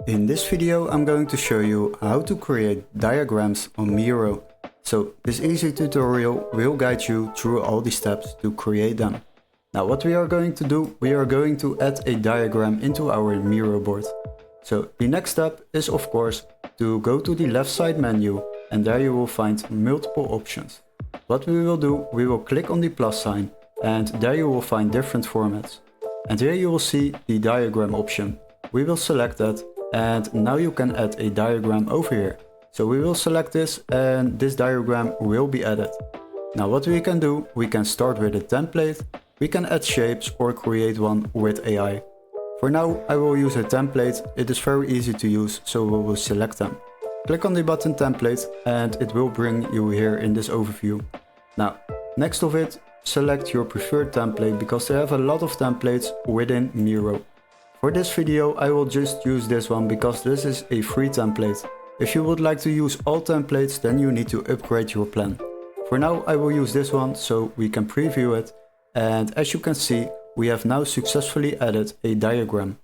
In this video I'm going to show you how to create diagrams on Miro. So this easy tutorial will guide you through all the steps to create them. Now what we are going to do, we are going to add a diagram into our Miro board. So the next step is of course to go to the left side menu and there you will find multiple options. What we will do, we will click on the plus sign and there you will find different formats. And here you will see the diagram option. We will select that and now you can add a diagram over here. So we will select this and this diagram will be added. Now what we can do, we can start with a template, we can add shapes or create one with AI. For now I will use a template, it is very easy to use, so we will select them. Click on the button template and it will bring you here in this overview. Now next of it, select your preferred template because they have a lot of templates within Miro. For this video I will just use this one because this is a free template. If you would like to use all templates, then you need to upgrade your plan. For now I will use this one so we can preview it, and as you can see we have now successfully added a diagram.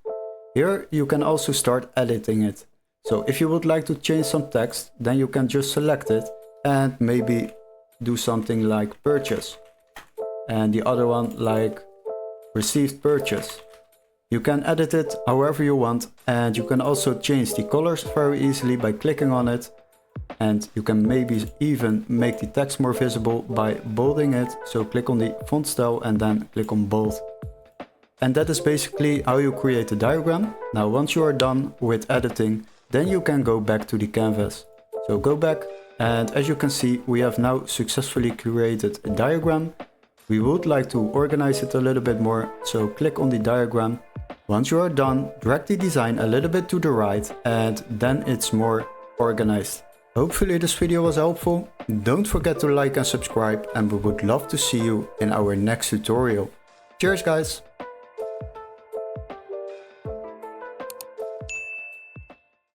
Here you can also start editing it. So if you would like to change some text, then you can just select it and maybe do something like purchase. And the other one like received purchase. You can edit it however you want, and you can also change the colors very easily by clicking on it. And you can maybe even make the text more visible by bolding it. So click on the font style and then click on bold. And that is basically how you create a diagram. Now once you are done with editing, then you can go back to the canvas. So go back, and as you can see we have now successfully created a diagram. We would like to organize it a little bit more, so click on the diagram. Once you are done, drag the design a little bit to the right and then it's more organized. Hopefully this video was helpful. Don't forget to like and subscribe, and we would love to see you in our next tutorial. Cheers guys!